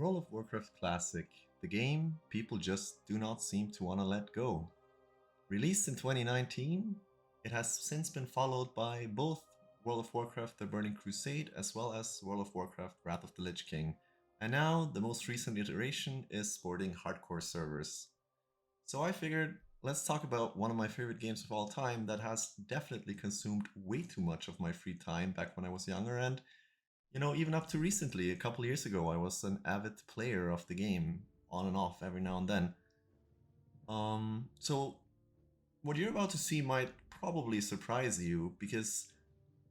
World of Warcraft Classic, the game people just do not seem to want to let go. Released in 2019, it has since been followed by both World of Warcraft The Burning Crusade as well as World of Warcraft Wrath of the Lich King. And now the most recent iteration is sporting hardcore servers. So I figured let's talk about one of my favorite games of all time that has definitely consumed way too much of my free time back when I was younger, and even up to recently, a couple years ago, I was an avid player of the game, on and off every now and then. So what you're about to see might probably surprise you because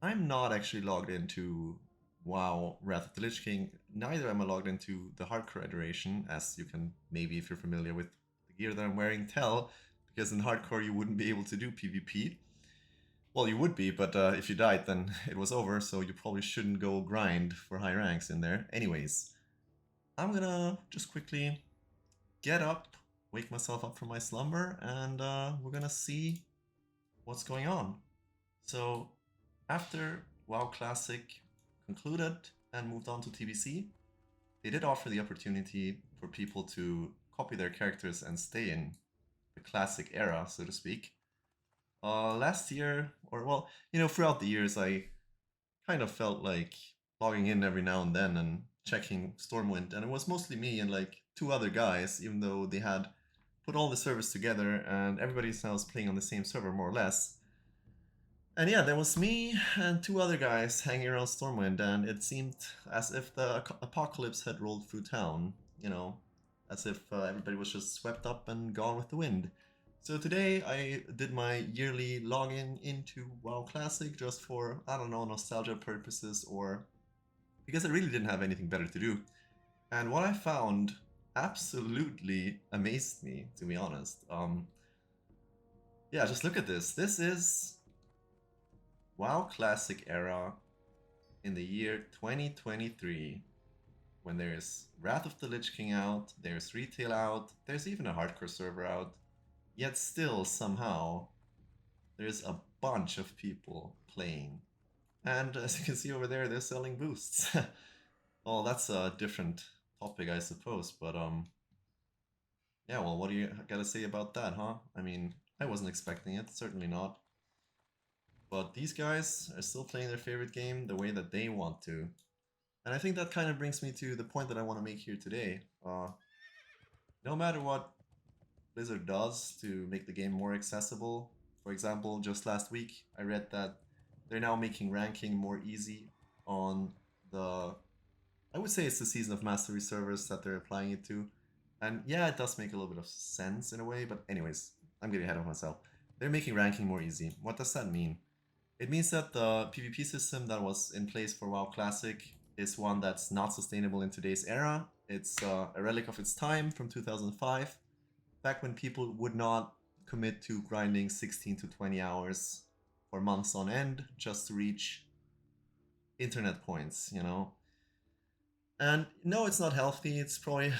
I'm not actually logged into WoW Wrath of the Lich King. Neither am I logged into the hardcore iteration, as you can maybe, if you're familiar with the gear that I'm wearing, tell, because in hardcore you wouldn't be able to do PvP. Well, you would be, but if you died, then it was over, so you probably shouldn't go grind for high ranks in there. Anyways, I'm gonna just quickly get up, wake myself up from my slumber, and we're gonna see what's going on. So, after WoW Classic concluded and moved on to TBC, they did offer the opportunity for people to copy their characters and stay in the classic era, so to speak. Last year, or well, throughout the years, I kind of felt like logging in every now and then and checking Stormwind, and it was mostly me and like two other guys, even though they had put all the servers together and everybody now was playing on the same server more or less. And yeah, there was me and two other guys hanging around Stormwind, and it seemed as if the apocalypse had rolled through town, as if everybody was just swept up and gone with the wind. So today I did my yearly login into WoW Classic just for, I don't know, nostalgia purposes or because I really didn't have anything better to do. And what I found absolutely amazed me, to be honest. Yeah, just look at this. This is WoW Classic era in the year 2023, when there's Wrath of the Lich King out, there's retail out, there's even a hardcore server out. Yet still, somehow, there's a bunch of people playing. And as you can see over there, they're selling boosts. Well, that's a different topic, I suppose, but yeah, well, what do you gotta say about that, huh? I mean, I wasn't expecting it, certainly not. But these guys are still playing their favorite game the way that they want to. And I think that kind of brings me to the point that I want to make here today. No matter what Blizzard does to make the game more accessible. For example, just last week I read that they're now making ranking more easy on the, I would say it's the Season of Mastery servers that they're applying it to. And yeah, it does make a little bit of sense in a way, but anyways, I'm getting ahead of myself. They're making ranking more easy. What does that mean? It means that the PvP system that was in place for WoW Classic is one that's not sustainable in today's era. It's a relic of its time from 2005, back when people would not commit to grinding 16 to 20 hours for months on end just to reach internet points. And no, it's not healthy. It's probably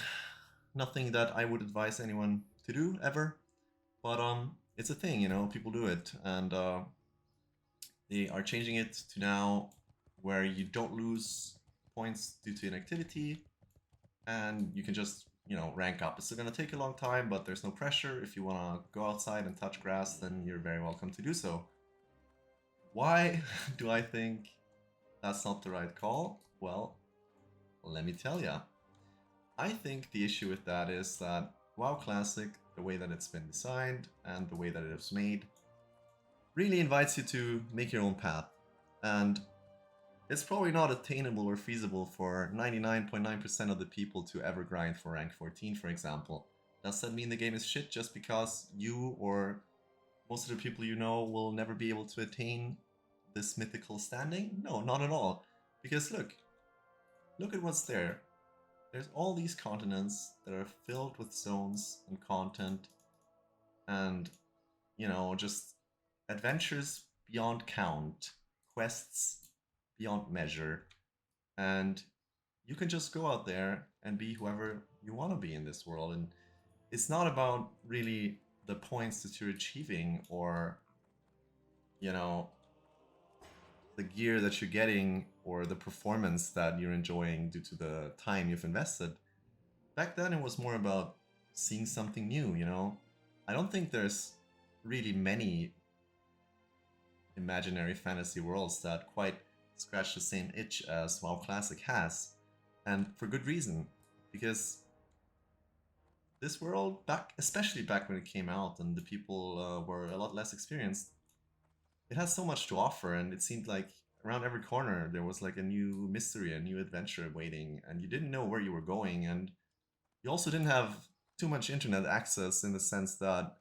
nothing that I would advise anyone to do ever. But it's a thing. People do it, and they are changing it to now where you don't lose points due to inactivity, and you can just rank up. It's still gonna take a long time, but there's no pressure. If you wanna go outside and touch grass, then you're very welcome to do so. Why do I think that's not the right call? Well, let me tell ya. I think the issue with that is that WoW Classic, the way that it's been designed and the way that it was made, really invites you to make your own path. And it's probably not attainable or feasible for 99.9% of the people to ever grind for rank 14, for example. Does that mean the game is shit just because you or most of the people you know will never be able to attain this mythical standing? No, not at all. Because look at what's there. There's all these continents that are filled with zones and content and, just adventures beyond count, quests beyond measure, and you can just go out there and be whoever you want to be in this world. And it's not about really the points that you're achieving or you know the gear that you're getting or the performance that you're enjoying due to the time you've invested. back then it was more about seeing something new, you know? I don't think there's really many imaginary fantasy worlds that quite scratch the same itch as WoW Classic has. And for good reason. Because this world, back, especially back when it came out and the people were a lot less experienced, it has so much to offer, and it seemed like around every corner there was like a new mystery, a new adventure waiting, and you didn't know where you were going, and you also didn't have too much internet access in the sense that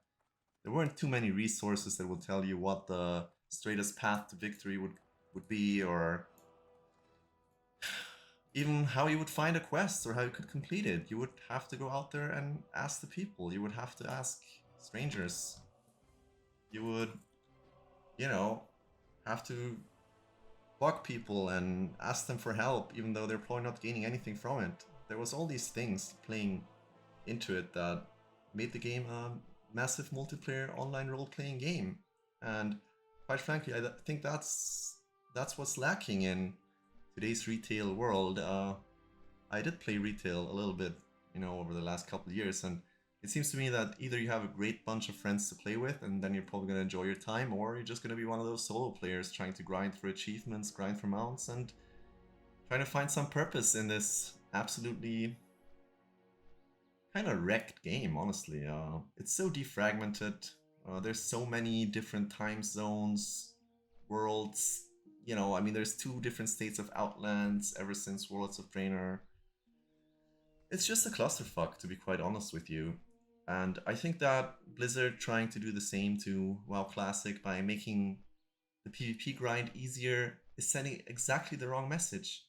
there weren't too many resources that would tell you what the straightest path to victory would be, or even how you would find a quest or how you could complete it. You would have to go out there and ask the people. You would have to ask strangers. You would, you know, have to bug people and ask them for help, even though they're probably not gaining anything from it. There was all these things playing into it that made the game a massive multiplayer online role-playing game. And quite frankly, I think that's what's lacking in today's retail world. I did play retail a little bit, you know, over the last couple of years, and it seems to me that either you have a great bunch of friends to play with, and then you're probably going to enjoy your time, or you're just going to be one of those solo players trying to grind for achievements, grind for mounts, and trying to find some purpose in this absolutely kind of wrecked game, honestly. It's so defragmented. There's so many different time zones, worlds. You know, I mean, there's two different states of Outlands ever since Worlds of Draenor. It's just a clusterfuck, to be quite honest with you. And I think that Blizzard trying to do the same to WoW Classic by making the PvP grind easier is sending exactly the wrong message.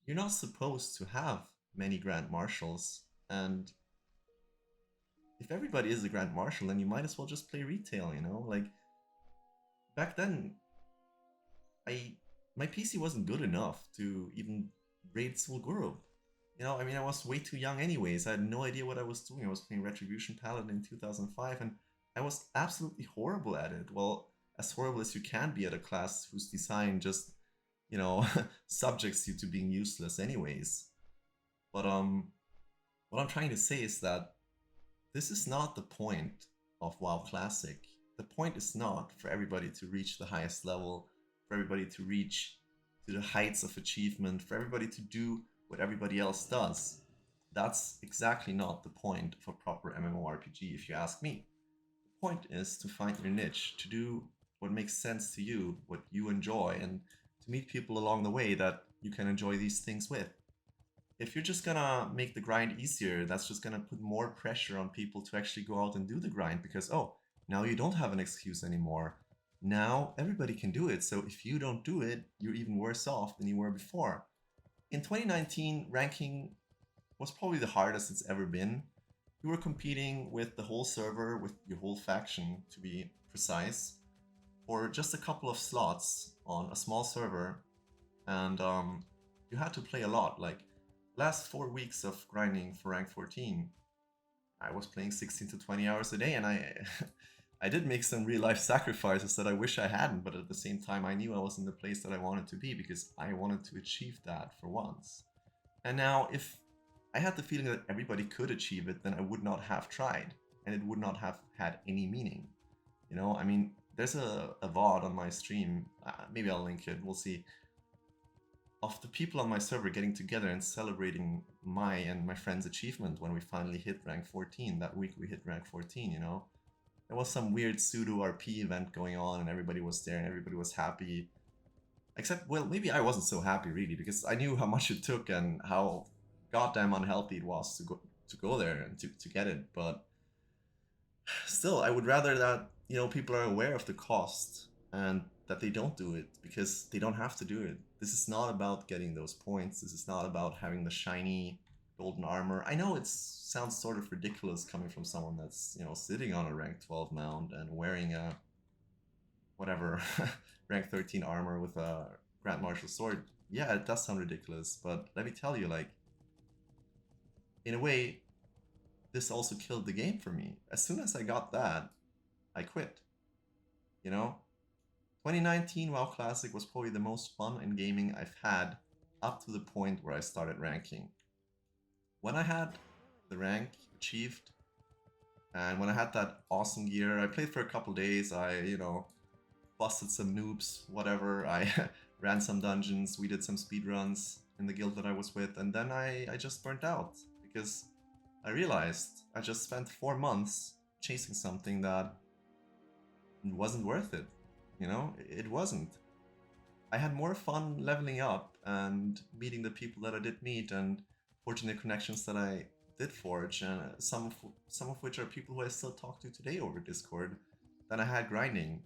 You're not supposed to have many Grand Marshals, and if everybody is a Grand Marshal, then you might as well just play retail, you know? Like, back then, I my PC wasn't good enough to even raid Sulguru. You know, I mean, I was way too young anyways. I had no idea what I was doing. I was playing Retribution Paladin in 2005, and I was absolutely horrible at it. Well, as horrible as you can be at a class whose design just, you know, subjects you to being useless anyways. But what I'm trying to say is that this is not the point of WoW Classic. The point is not for everybody to reach the highest level, for everybody to reach to the heights of achievement, for everybody to do what everybody else does. That's exactly not the point of a proper MMORPG, if you ask me. The point is to find your niche, to do what makes sense to you, what you enjoy, and to meet people along the way that you can enjoy these things with. If you're just gonna make the grind easier, that's just gonna put more pressure on people to actually go out and do the grind because, oh, now you don't have an excuse anymore. Now everybody can do it. So if you don't do it, you're even worse off than you were before. In 2019, ranking was probably the hardest it's ever been. You were competing with the whole server, with your whole faction to be precise, for just a couple of slots on a small server, and you had to play a lot. Like last 4 weeks of grinding for rank 14, I was playing 16 to 20 hours a day, and I I did make some real life sacrifices that I wish I hadn't, but at the same time I knew I was in the place that I wanted to be because I wanted to achieve that for once. And now if I had the feeling that everybody could achieve it, then I would not have tried, and it would not have had any meaning. You know, I mean, there's a VOD on my stream, maybe I'll link it, we'll see, of the people on my server getting together and celebrating my and my friend's achievement when we finally hit rank 14. That week we hit rank 14, you know? There was some weird pseudo RP event going on and everybody was there and everybody was happy. Except, well, maybe I wasn't so happy really because I knew how much it took and how goddamn unhealthy it was to go there and to get it. But still, I would rather that, you know, people are aware of the cost and that they don't do it because they don't have to do it. This is not about getting those points. This is not about having the shiny golden armor. I know it sounds sort of ridiculous coming from someone that's, you know, sitting on a rank 12 mount and wearing a whatever rank 13 armor with a Grand Marshal sword. Yeah, it does sound ridiculous, but let me tell you, like, in a way, this also killed the game for me. As soon as I got that, I quit. You know? 2019 WoW Classic was probably the most fun in gaming I've had up to the point where I started ranking. when I had the rank achieved, and when I had that awesome gear, I played for a couple days. I, busted some noobs, whatever. I ran some dungeons. We did some speed runs in the guild that I was with, and then I just burnt out because I realized I just spent 4 months chasing something that wasn't worth it. It wasn't. I had more fun leveling up and meeting the people that I did meet and forging the connections that I did forge, and some of which are people who I still talk to today over Discord, than I had grinding.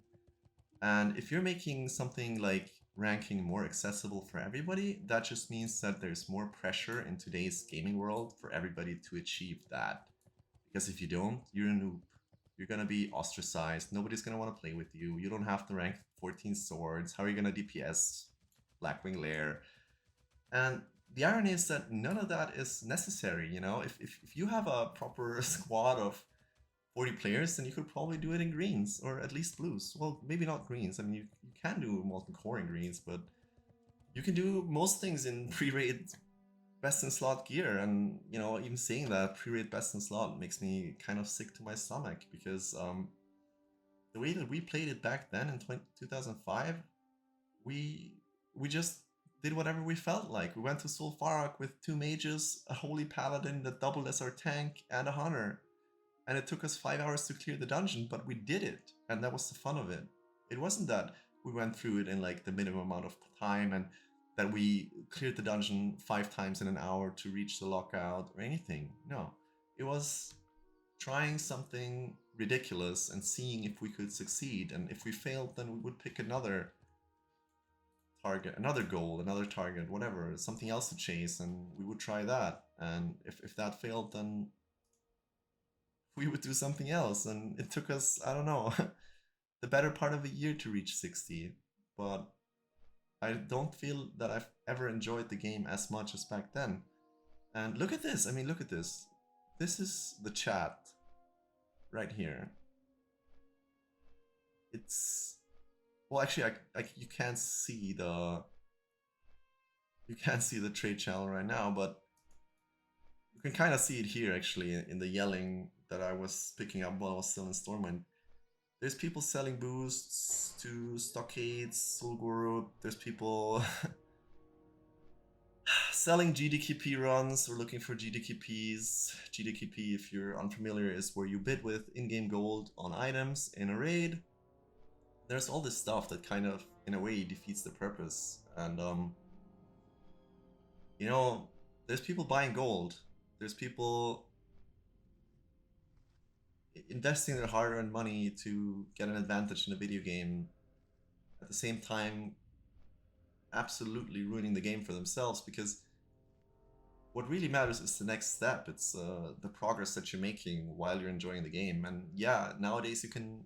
And if you're making something like ranking more accessible for everybody, that just means that there's more pressure in today's gaming world for everybody to achieve that. Because if you don't, you're a noob. You're gonna be ostracized. Nobody's gonna want to play with you. You don't have to rank 14 swords. How are you gonna DPS Blackwing Lair? And the irony is that none of that is necessary. If you have a proper squad of 40 players, then you could probably do it in greens or at least blues. Well, maybe not greens. I mean, you can do molten core in greens, but you can do most things in pre-raid best in slot gear. And even saying that pre-raid best in slot makes me kind of sick to my stomach because the way that we played it back then in 2005, we we just did whatever we felt like. We went to Sulfarak with 2 mages, a holy paladin that doubled as our tank, and a hunter. And it took us 5 hours to clear the dungeon, but we did it, and that was the fun of it. It wasn't that we went through it in like the minimum amount of time and that we cleared the dungeon 5 times in an hour to reach the lockout or anything. No, it was trying something ridiculous and seeing if we could succeed. And if we failed, then we would pick another target, another goal, another target, whatever, something else to chase, and we would try that. And if that failed, then we would do something else. And it took us, I don't know, the better part of a year to reach 60. But I don't feel that I've ever enjoyed the game as much as back then. And look at this. I mean, look at this. This is the chat right here. It's, well, actually, you can't see the trade channel right now, but you can kind of see it here actually in the yelling that I was picking up while I was still in Stormwind. There's people selling boosts to Stockades, Sulguru. There's people selling GDKP runs or looking for GDKPs. GDKP, if you're unfamiliar, is where you bid with in-game gold on items in a raid. There's all this stuff that kind of, in a way, defeats the purpose. And, there's people buying gold. There's people investing their hard-earned money to get an advantage in a video game, at the same time absolutely ruining the game for themselves, because what really matters is the next step. It's the progress that you're making while you're enjoying the game. And yeah, nowadays you can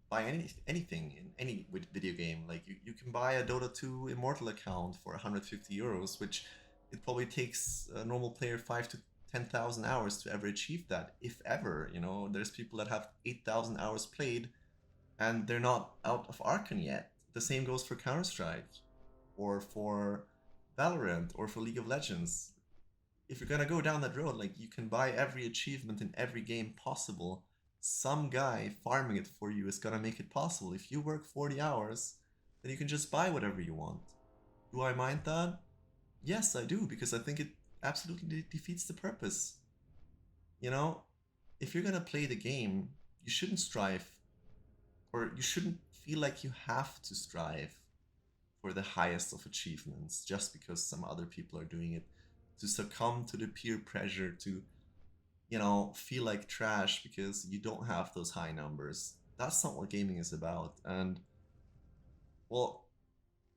buy anything in any video game. Like you can buy a Dota 2 Immortal account for 150 euros, which it probably takes a normal player 5 to 10,000 hours to ever achieve that, if ever. There's people that have 8,000 hours played and they're not out of Archon yet. The same goes for Counter-Strike or for Valorant or for League of Legends. If you're gonna go down that road, like, you can buy every achievement in every game possible. Some guy farming it for you is gonna make it possible. If you work 40 hours, then you can just buy whatever you want. Do I mind that? Yes, I do, because I think it absolutely defeats the purpose. If you're gonna play the game, you shouldn't strive, or you shouldn't feel like you have to strive for the highest of achievements just because some other people are doing it, to succumb to the peer pressure, to feel like trash because you don't have those high numbers. That's not what gaming is about. And, well,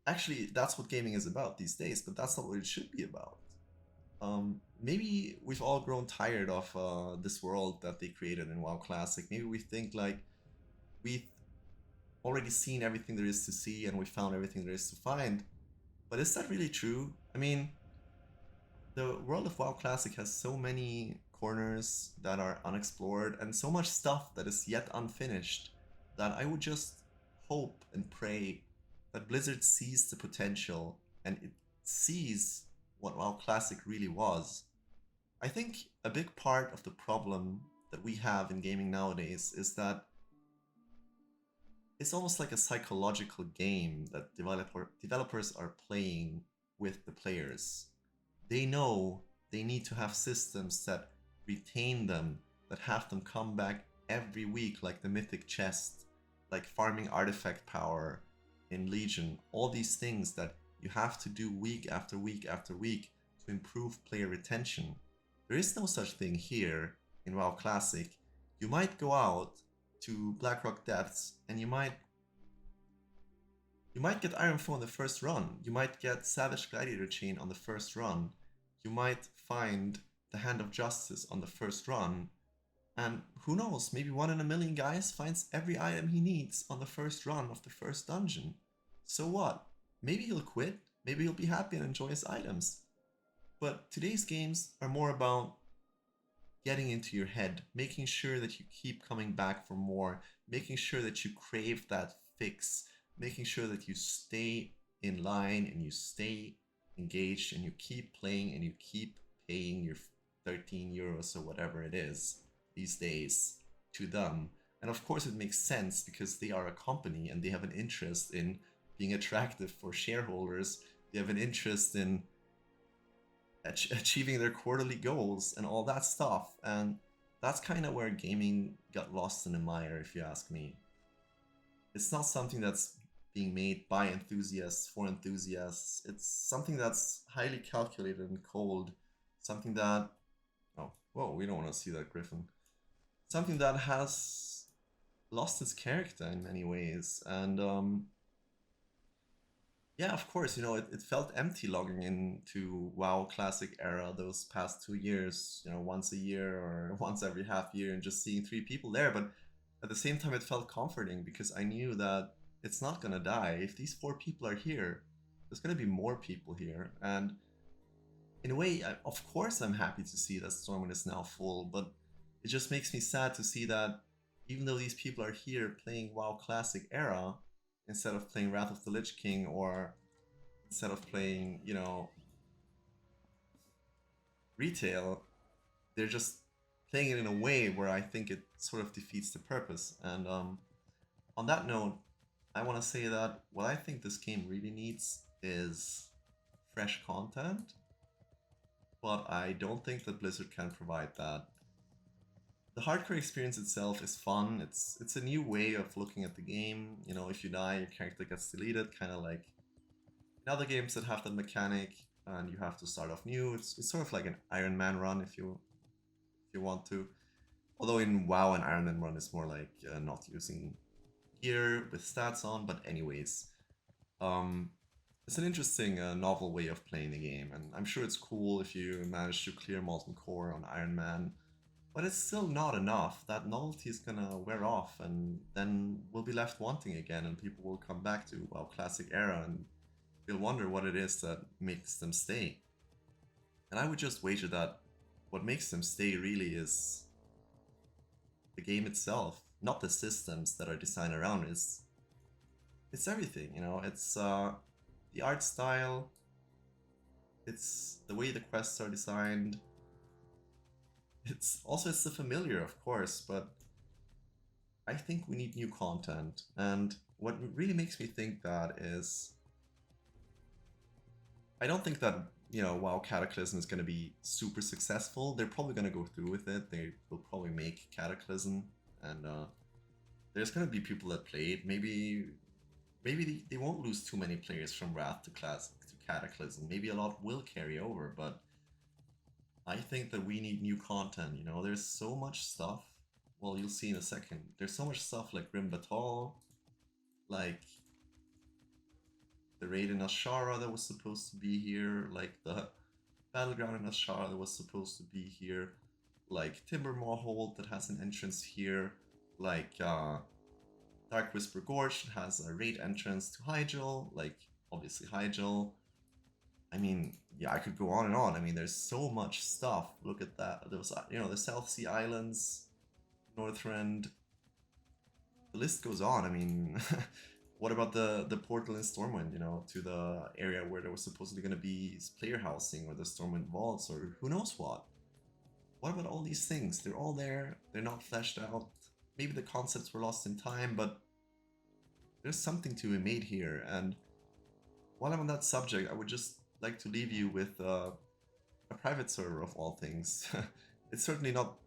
actually, that's what gaming is about these days, but that's not what it should be about. Maybe we've all grown tired of this world that they created in WoW Classic. Maybe we think like we've already seen everything there is to see and we found everything there is to find. But is that really true? I mean, the World of WoW Classic has so many corners that are unexplored and so much stuff that is yet unfinished, that I would just hope and pray that Blizzard sees the potential and it sees what WoW Classic really was. I think a big part of the problem that we have in gaming nowadays is that it's almost like a psychological game that developers are playing with the players. They know they need to have systems that retain them, that have them come back every week, like the mythic chest, like farming artifact power in Legion, all these things that you have to do week after week after week to improve player retention. There is no such thing here in WoW Classic. You might go out to Blackrock Depths and you might get Iron Foe on the first run. You might get Savage Gladiator Chain on the first run. You might find the Hand of Justice on the first run. And who knows, maybe 1 in a million guys finds every item he needs on the first run of the first dungeon. So what? Maybe he'll quit, maybe he'll be happy and enjoy his items. But today's games are more about getting into your head, making sure that you keep coming back for more, making sure that you crave that fix, making sure that you stay in line and you stay engaged and you keep playing and you keep paying your 13 euros or whatever it is these days to them. And of course it makes sense because they are a company and they have an interest in being attractive for shareholders. They have an interest in achieving their quarterly goals and all that stuff. And that's kind of where gaming got lost in the mire, if you ask me. It's not something that's being made by enthusiasts for enthusiasts. It's something that's highly calculated and cold. Something that, oh, whoa, we don't want to see that griffin. Something that has lost its character in many ways. And yeah, of course, it felt empty logging into WoW Classic era those past 2 years, once a year or once every half year and just seeing 3 people there. But at the same time, it felt comforting because I knew that it's not gonna die. If these 4 people are here, there's gonna be more people here. And in a way, of course, I'm happy to see that Stormwind is now full, but it just makes me sad to see that even though these people are here playing WoW Classic era, instead of playing Wrath of the Lich King or instead of playing, retail, they're just playing it in a way where I think it sort of defeats the purpose. And on that note, I want to say that what I think this game really needs is fresh content, but I don't think that Blizzard can provide that. The hardcore experience itself is fun. It's a new way of looking at the game. If you die, your character gets deleted, kind of like in other games that have that mechanic, and you have to start off new. It's sort of like an Iron Man run if you want to. Although in WoW, an Iron Man run is more like not using gear with stats on. But anyways, it's an interesting novel way of playing the game, and I'm sure it's cool if you manage to clear Molten Core on Iron Man. But it's still not enough. That novelty is gonna wear off, and then we'll be left wanting again, and people will come back to WoW Classic era, and they'll wonder what it is that makes them stay. And I would just wager that what makes them stay really is the game itself, not the systems that are designed around it. It's everything, It's the art style, it's the way the quests are designed. It's the familiar, of course, but I think we need new content. And what really makes me think that is, I don't think that WoW Cataclysm is going to be super successful. They're probably going to go through with it. They will probably make Cataclysm, and there's going to be people that play it. Maybe they won't lose too many players from Wrath to Cataclysm. Maybe a lot will carry over, but I think that we need new content. There's so much stuff. Well, you'll see in a second. There's so much stuff like Grim Battle, like the raid in Ashara that was supposed to be here, like the battleground in Ashara that was supposed to be here, like Timbermaw Hold that has an entrance here, like Dark Whisper Gorge that has a raid entrance to Hyjal, like obviously Hyjal. I mean, yeah, I could go on and on. I mean, there's so much stuff. Look at that. There was, the South Sea Islands, Northrend. The list goes on. I mean, what about the portal in Stormwind, to the area where there was supposedly going to be player housing or the Stormwind vaults or who knows what? what about all these things? They're all there, they're not fleshed out. Maybe the concepts were lost in time, but there's something to be made here. And while I'm on that subject, I would just like to leave you with a private server of all things. It's certainly not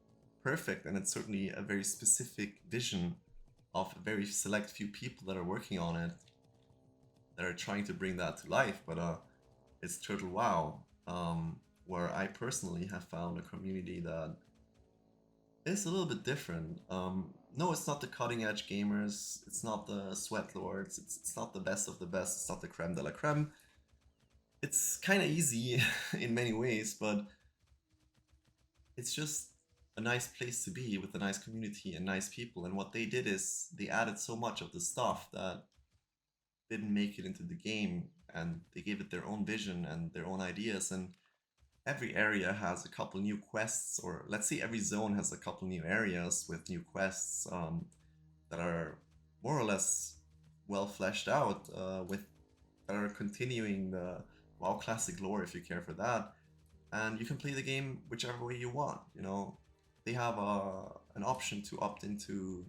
perfect, and it's certainly a very specific vision of a very select few people that are working on it, that are trying to bring that to life. But it's Turtle WoW, where I personally have found a community that is a little bit different. No, it's not the cutting edge gamers, it's not the sweat lords, it's not the best of the best, it's not the creme de la creme. It's kind of easy in many ways, but it's just a nice place to be with a nice community and nice people. And what they did is they added so much of the stuff that didn't make it into the game, and they gave it their own vision and their own ideas. And every area has a couple new quests, or let's say every zone has a couple new areas with new quests that are more or less well fleshed out, with that are continuing the WoW Classic lore if you care for that. And you can play the game whichever way you want. You know, they have an option to opt into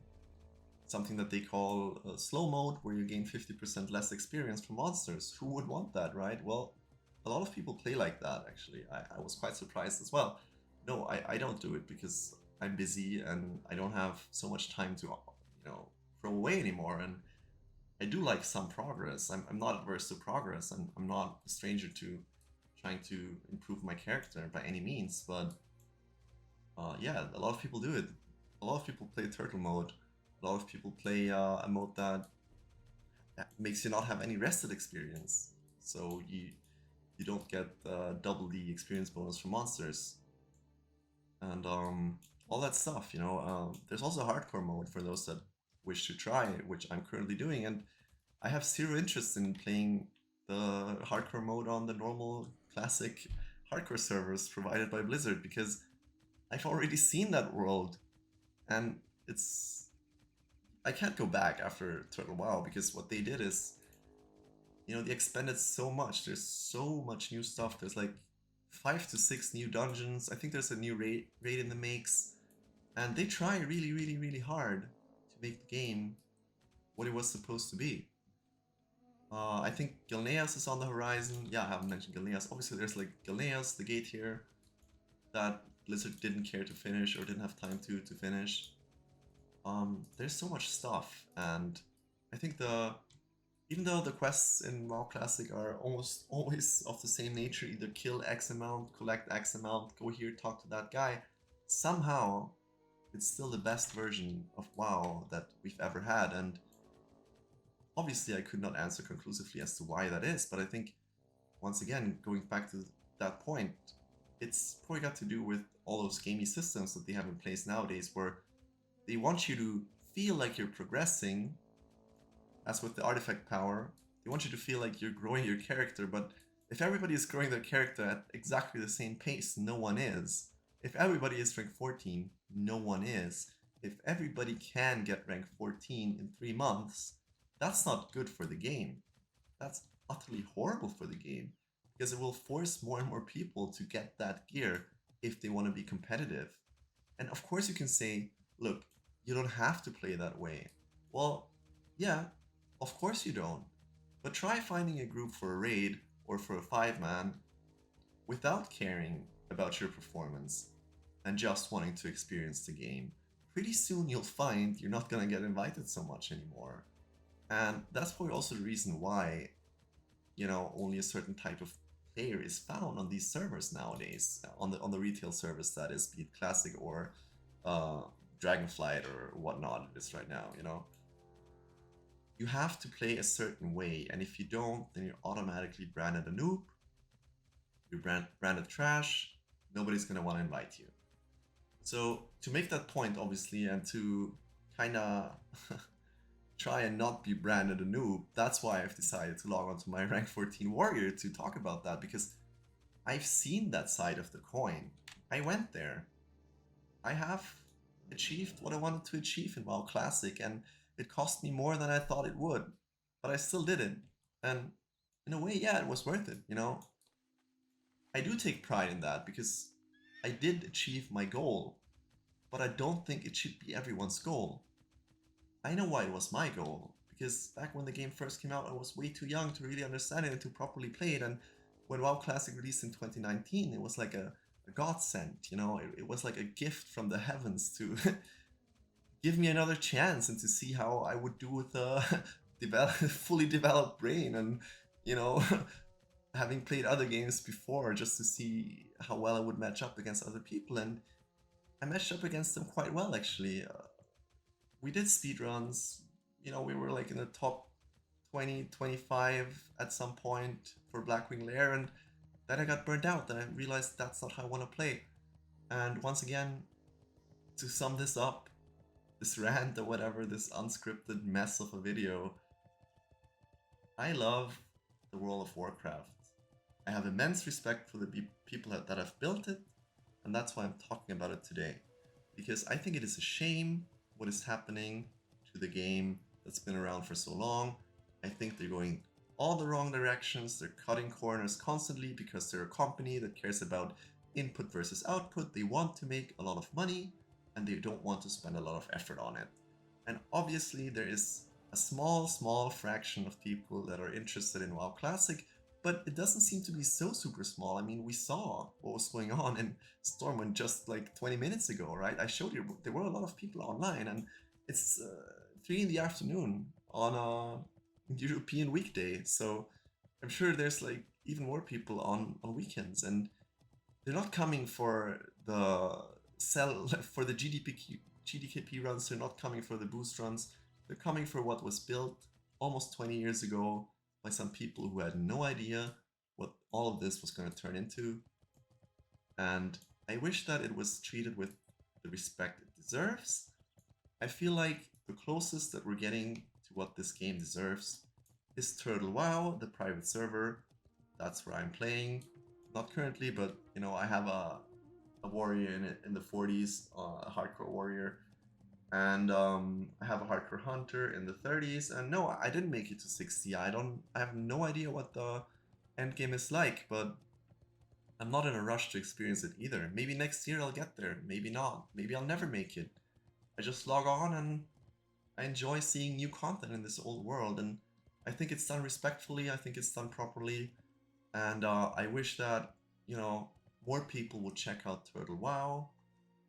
something that they call slow mode, where you gain 50% less experience from monsters. Who would want that, right? Well, a lot of people play like that, actually. I was quite surprised as well. No, I don't do it because I'm busy and I don't have so much time to, throw away anymore. And I do like some progress. I'm not adverse to progress. I'm not a stranger to trying to improve my character by any means. But yeah, a lot of people do it. A lot of people play turtle mode. A lot of people play a mode that makes you not have any rested experience. So you don't get double the experience bonus for monsters. And all that stuff, there's also a hardcore mode for those that wish to try, which I'm currently doing. And I have zero interest in playing the hardcore mode on the normal classic hardcore servers provided by Blizzard, because I've already seen that world, and I can't go back after Turtle WoW, because what they did is, they expanded so much. There's so much new stuff. There's like 5 to 6 new dungeons. I think there's a new raid in the makes, and they try really, really, really hard to make the game what it was supposed to be. I think Gilneas is on the horizon. Yeah, I haven't mentioned Gilneas. Obviously, there's like Gilneas, the gate here, that Blizzard didn't care to finish or didn't have time to finish. There's so much stuff, and I think even though the quests in WoW Classic are almost always of the same nature, either kill X amount, collect X amount, go here, talk to that guy, somehow it's still the best version of WoW that we've ever had. And obviously I could not answer conclusively as to why that is, but I think, once again, going back to that point, it's probably got to do with all those gamey systems that they have in place nowadays, where they want you to feel like you're progressing, as with the artifact power. They want you to feel like you're growing your character, but if everybody is growing their character at exactly the same pace, no one is. If everybody is rank 14, no one is. If everybody can get rank 14 in 3 months, that's not good for the game. That's utterly horrible for the game, because it will force more and more people to get that gear if they want to be competitive. And of course you can say, look, you don't have to play that way. Well, yeah, of course you don't. But try finding a group for a raid or for a 5-man without caring about your performance and just wanting to experience the game. Pretty soon you'll find you're not gonna get invited so much anymore. And that's probably also the reason why, only a certain type of player is found on these servers nowadays, on the retail service, that is, be it Classic or Dragonflight or whatnot it is right now. You have to play a certain way, and if you don't, then you're automatically branded a noob, you're branded trash, nobody's gonna want to invite you. So to make that point, obviously, and to kind of try and not be branded a noob, that's why I've decided to log on to my rank 14 warrior to talk about that, because I've seen that side of the coin. I went there. I have achieved what I wanted to achieve in WoW Classic, and it cost me more than I thought it would, but I still did it. And in a way, yeah, it was worth it. I do take pride in that, because I did achieve my goal, but I don't think it should be everyone's goal. I know why it was my goal, because back when the game first came out, I was way too young to really understand it and to properly play it. And when WoW Classic released in 2019, it was like a godsend, you know, it was like a gift from the heavens to give me another chance and to see how I would do with a fully developed brain and, you know, having played other games before just to see how well I would match up against other people. And I matched up against them quite well, actually. We did speedruns. You know, we were like in the top 20, 25 at some point for Blackwing Lair, and then I got burned out. Then I realized that's not how I want to play. And once again, to sum this up, this rant or whatever, this unscripted mess of a video, I love the World of Warcraft. I have immense respect for the people that have built it, and that's why I'm talking about it today. Because I think it is a shame what is happening to the game that's been around for so long. I think they're going all the wrong directions. They're cutting corners constantly because they're a company that cares about input versus output. They want to make a lot of money and they don't want to spend a lot of effort on it. And obviously there is a small fraction of people that are interested in WoW Classic, but it doesn't seem to be so super small. I mean, we saw what was going on in Stormwind just like 20 minutes ago, right? I showed you there were a lot of people online, and it's 3 in the afternoon on a European weekday, so I'm sure there's like even more people on weekends, and they're not coming for the for the GDKP runs. They're not coming for the boost runs. They're coming for what was built almost 20 years ago by some people who had no idea what all of this was going to turn into. And I wish that it was treated with the respect it deserves. I feel like the closest that we're getting to what this game deserves is Turtle WoW, the private server. That's where I'm playing. Not currently, but you know, I have a warrior in the 40s, a hardcore warrior, and I have a hardcore hunter in the 30s. And no, I didn't make it to 60. I have no idea what the end game is like, but I'm not in a rush to experience it either. Maybe next year I'll get there. Maybe not. Maybe I'll never make it. I just log on and I enjoy seeing new content in this old world, and I think it's done respectfully. I think it's done properly, and I wish that, you know, more people would check out Turtle WoW,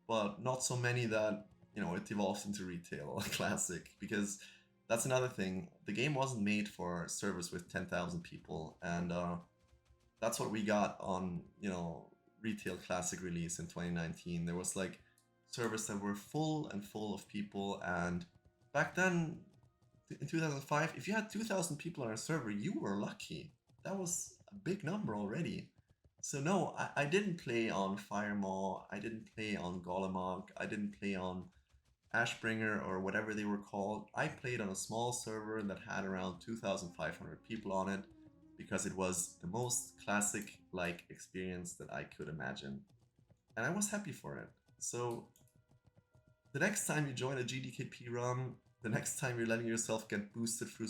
but not so many that, you know, it evolves into retail classic, because that's another thing. The game wasn't made for servers with 10,000 people, and that's what we got on, you know, retail classic release in 2019. There was like servers that were full and full of people, and back then in 2005, if you had 2,000 people on a server, you were lucky. That was a big number already. So no, I didn't play on Firemaw, I didn't play on Golemog, I didn't play on Ashbringer or whatever they were called. I played on a small server that had around 2,500 people on it because it was the most classic-like experience that I could imagine. And I was happy for it. So the next time you join a GDKP run, the next time you're letting yourself get boosted through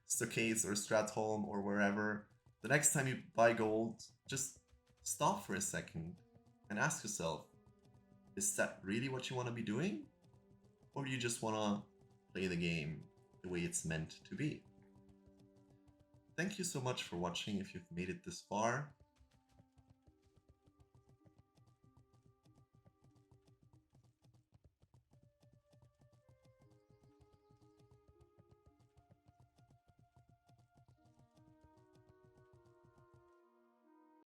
Stockades or Stratholme or wherever, the next time you buy gold, just stop for a second and ask yourself, is that really what you want to be doing? Or do you just want to play the game the way it's meant to be? Thank you so much for watching if you've made it this far.